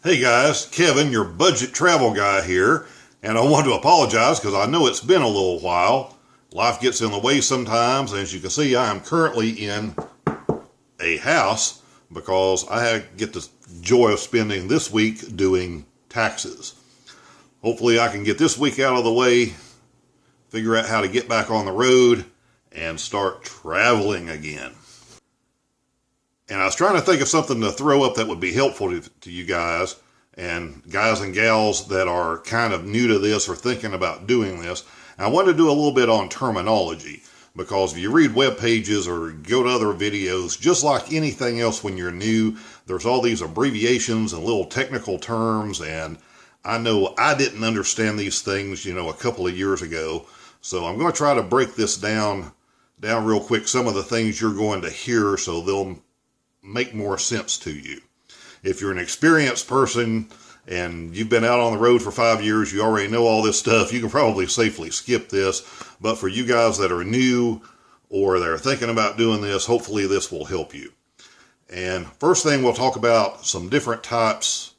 Hey guys, Kevin, your budget travel guy here, and I want to apologize because I know it's been a little while. Life gets in the way sometimes, and as you can see, I am currently in a house because I get the joy of spending this week doing taxes. Hopefully I can get this week out of the way, figure out how to get back on the road, and start traveling again. And I was trying to think of something to throw up that would be helpful to you guys and gals that are kind of new to this or thinking about doing this. And I wanted to do a little bit on terminology, because if you read web pages or go to other videos, just like anything else when you're new, there's all these abbreviations and little technical terms. And I know I didn't understand these things, a couple of years ago. So I'm going to try to break this down real quick, some of the things you're going to hear, so they'll make more sense to you. If you're an experienced person and you've been out on the road for 5 years, you already know all this stuff, you can probably safely skip this. But for you guys that are new or that are thinking about doing this, hopefully this will help you. And first thing, we'll talk about some different types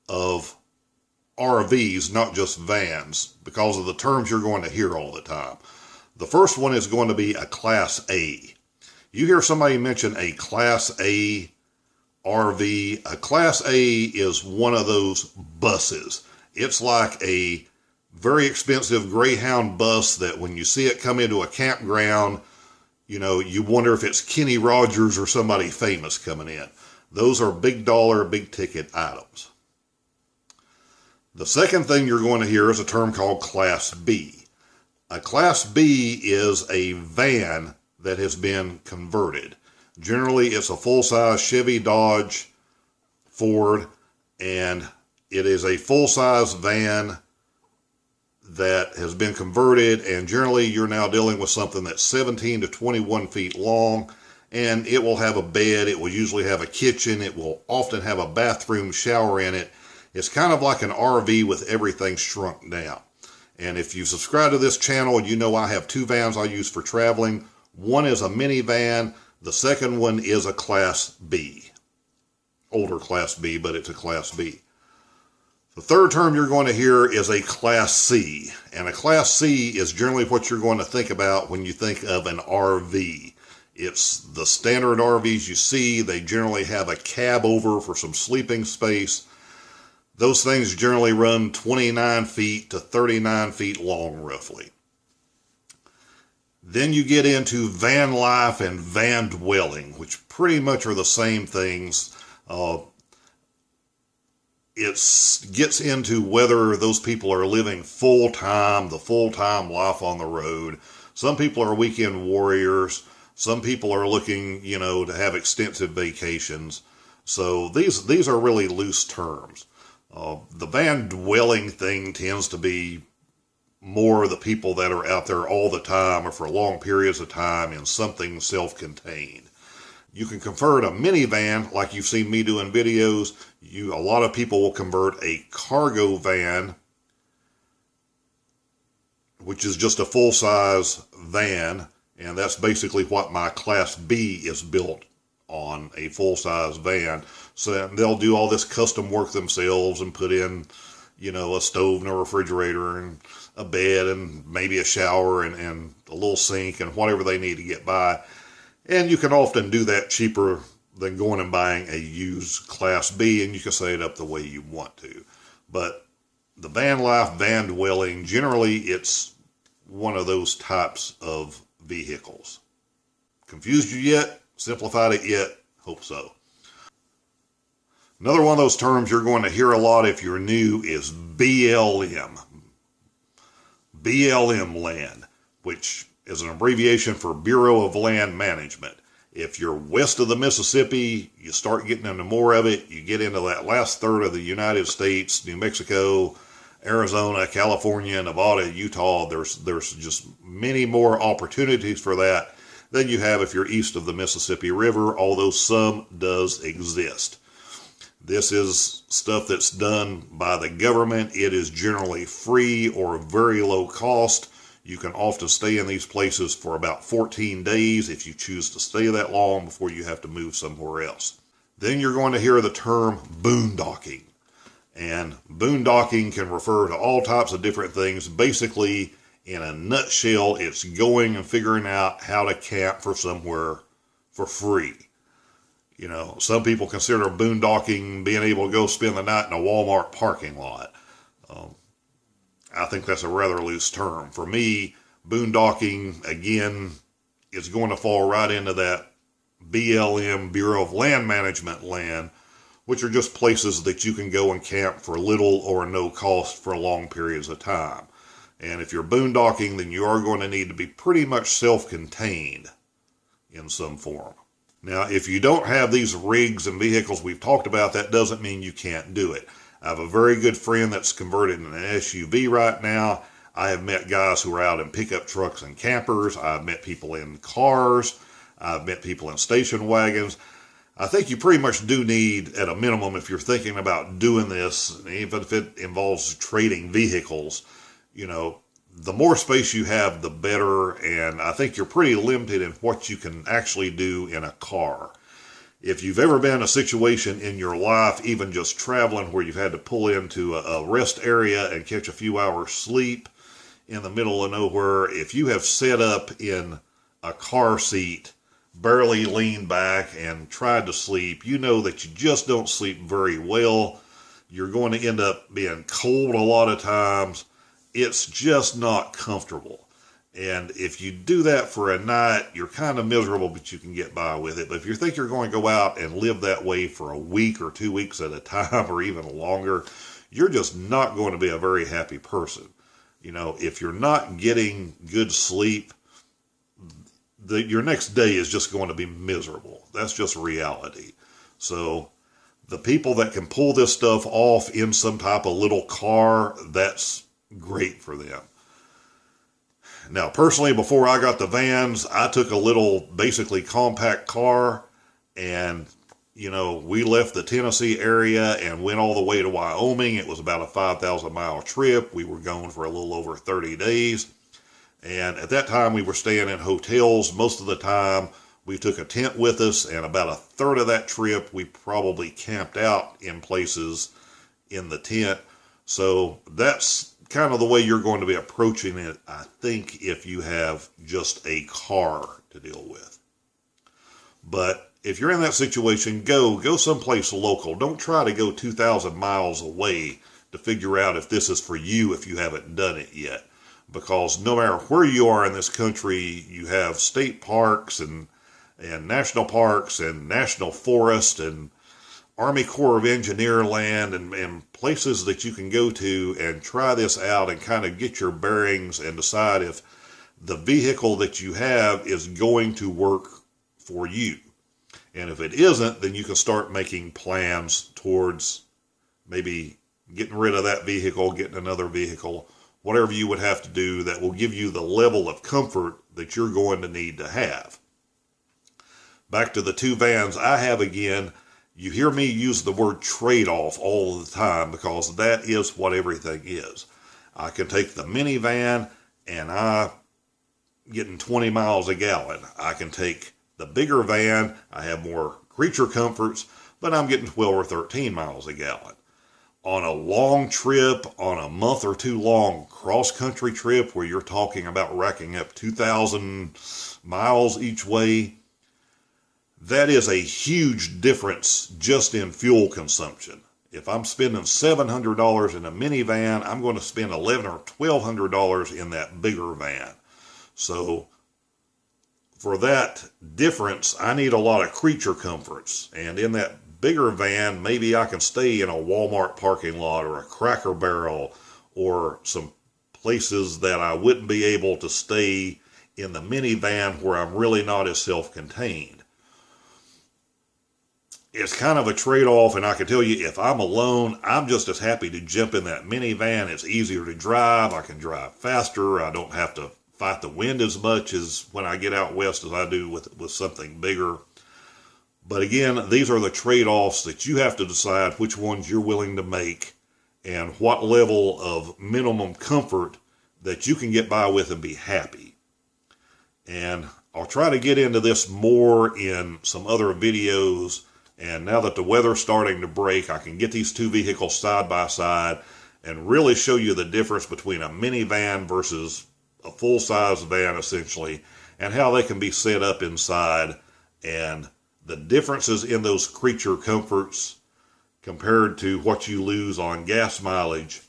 of RVs, not just vans, because of the terms you're going to hear all the time. The first one is going to be a Class A. You hear somebody mention a Class A RV. A Class A is one of those buses. It's like a very expensive Greyhound bus that when you see it come into a campground, you wonder if it's Kenny Rogers or somebody famous coming in. Those are big dollar, big ticket items. The second thing you're going to hear is a term called Class B. A Class B is a van that has been converted. Generally, it's a full-size Chevy, Dodge, Ford, and it is a full-size van that has been converted, and generally you're now dealing with something that's 17 to 21 feet long, and it will have a bed, it will usually have a kitchen, it will often have a bathroom shower in it. It's kind of like an RV with everything shrunk down. And if you subscribe to this channel, you know I have two vans I use for traveling. One is a minivan. The second one is a Class B. Older Class B, but it's a Class B. The third term you're going to hear is a Class C. And a Class C is generally what you're going to think about when you think of an RV. It's the standard RVs you see. They generally have a cab over for some sleeping space. Those things generally run 29 feet to 39 feet long, roughly. Then you get into van life and van dwelling, which pretty much are the same things. It gets into whether those people are living full-time, the full-time life on the road. Some people are weekend warriors. Some people are looking, to have extensive vacations. So these are really loose terms. The van dwelling thing tends to be more the people that are out there all the time or for long periods of time in something self-contained. You can convert a minivan like you've seen me do in videos. A lot of people will convert a cargo van, which is just a full-size van, and that's basically what my Class B is built on, a full-size van. So they'll do all this custom work themselves and put in, a stove and a refrigerator and a bed and maybe a shower and a little sink and whatever they need to get by. And you can often do that cheaper than going and buying a used Class B, and you can set it up the way you want to. But the van life, van dwelling, generally it's one of those types of vehicles. Confused you yet? Simplified it yet? Hope so. Another one of those terms you're going to hear a lot if you're new is BLM. BLM land, which is an abbreviation for Bureau of Land Management. If you're west of the Mississippi, you start getting into more of it. You get into that last third of the United States, New Mexico, Arizona, California, Nevada, Utah. There's just many more opportunities for that than you have if you're east of the Mississippi River, although some does exist. This is stuff that's done by the government. It is generally free or very low cost. You can often stay in these places for about 14 days if you choose to stay that long before you have to move somewhere else. Then you're going to hear the term boondocking. And boondocking can refer to all types of different things. Basically, in a nutshell, it's going and figuring out how to camp for somewhere for free. You know, some people consider boondocking being able to go spend the night in a Walmart parking lot. I think that's a rather loose term. For me, boondocking, again, is going to fall right into that BLM, Bureau of Land Management land, which are just places that you can go and camp for little or no cost for long periods of time. And if you're boondocking, then you are going to need to be pretty much self-contained in some form. Now, if you don't have these rigs and vehicles we've talked about, that doesn't mean you can't do it. I have a very good friend that's converted in an SUV right now. I have met guys who are out in pickup trucks and campers. I've met people in cars. I've met people in station wagons. I think you pretty much do need, at a minimum, if you're thinking about doing this, even if it involves trading vehicles, you know, the more space you have, the better. And I think you're pretty limited in what you can actually do in a car. If you've ever been in a situation in your life, even just traveling, where you've had to pull into a rest area and catch a few hours sleep in the middle of nowhere, if you have set up in a car seat, barely leaned back and tried to sleep, you know that you just don't sleep very well. You're going to end up being cold a lot of times. It's just not comfortable. And if you do that for a night, you're kind of miserable, but you can get by with it. But if you think you're going to go out and live that way for a week or 2 weeks at a time or even longer, you're just not going to be a very happy person. You know, if you're not getting good sleep, your next day is just going to be miserable. That's just reality. So the people that can pull this stuff off in some type of little car, that's great for them. Now, personally, before I got the vans, I took a little, basically compact car, and, you know, we left the Tennessee area and went all the way to Wyoming. It was about a 5,000-mile trip. We were gone for a little over 30 days. And at that time, we were staying in hotels. Most of the time, we took a tent with us, and about a third of that trip, we probably camped out in places in the tent. So that's kind of the way you're going to be approaching it, I think, if you have just a car to deal with. But if you're in that situation, go someplace local. Don't try to go 2,000 miles away to figure out if this is for you if you haven't done it yet. Because no matter where you are in this country, you have state parks and national parks and national forest and Army Corps of Engineer land and places that you can go to and try this out and kind of get your bearings and decide if the vehicle that you have is going to work for you. And if it isn't, then you can start making plans towards maybe getting rid of that vehicle, getting another vehicle, whatever you would have to do that will give you the level of comfort that you're going to need to have. Back to the two vans I have again. You hear me use the word trade-off all the time because that is what everything is. I can take the minivan and I'm getting 20 miles a gallon. I can take the bigger van, I have more creature comforts, but I'm getting 12 or 13 miles a gallon. On a long trip, on a month or two long cross-country trip where you're talking about racking up 2,000 miles each way, that is a huge difference just in fuel consumption. If I'm spending $700 in a minivan, I'm going to spend $1,100 or $1,200 in that bigger van. So for that difference, I need a lot of creature comforts. And in that bigger van, maybe I can stay in a Walmart parking lot or a Cracker Barrel or some places that I wouldn't be able to stay in the minivan where I'm really not as self-contained. It's kind of a trade-off, and I can tell you, if I'm alone, I'm just as happy to jump in that minivan. It's easier to drive. I can drive faster. I don't have to fight the wind as much as when I get out west as I do with something bigger. But again, these are the trade-offs that you have to decide which ones you're willing to make and what level of minimum comfort that you can get by with and be happy. And I'll try to get into this more in some other videos And now that the weather's starting to break, I can get these two vehicles side by side and really show you the difference between a minivan versus a full-size van, essentially, and how they can be set up inside, and the differences in those creature comforts compared to what you lose on gas mileage.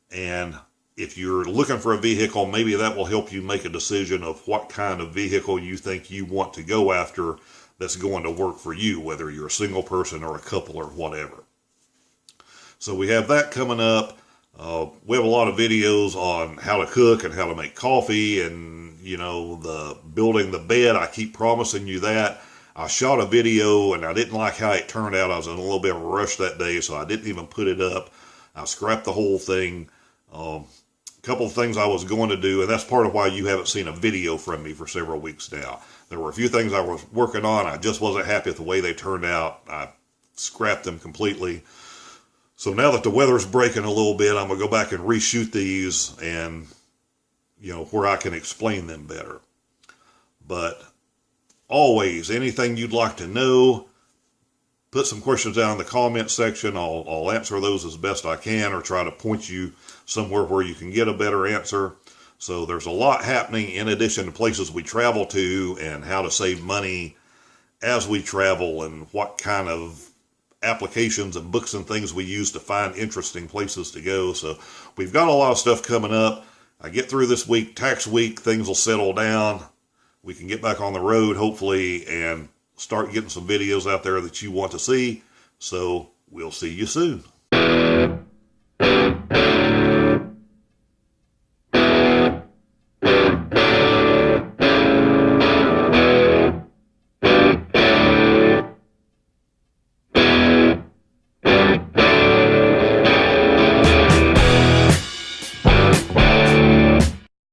And if you're looking for a vehicle, maybe that will help you make a decision of what kind of vehicle you think you want to go after that's going to work for you, whether you're a single person or a couple or whatever. So we have that coming up. We have a lot of videos on how to cook and how to make coffee, and the building the bed. I keep promising you that. I shot a video and I didn't like how it turned out. I was in a little bit of a rush that day, so I didn't even put it up. I scrapped the whole thing. A couple of things I was going to do, and that's part of why you haven't seen a video from me for several weeks now. There were a few things I was working on. I just wasn't happy with the way they turned out. I scrapped them completely. So now that the weather's breaking a little bit, I'm going to go back and reshoot these and, where I can explain them better. But always, anything you'd like to know, put some questions down in the comment section. I'll answer those as best I can, or try to point you somewhere where you can get a better answer. So there's a lot happening in addition to places we travel to, and how to save money as we travel, and what kind of applications and books and things we use to find interesting places to go. So we've got a lot of stuff coming up. I get through this week, tax week, things will settle down. We can get back on the road, hopefully, and start getting some videos out there that you want to see. So we'll see you soon.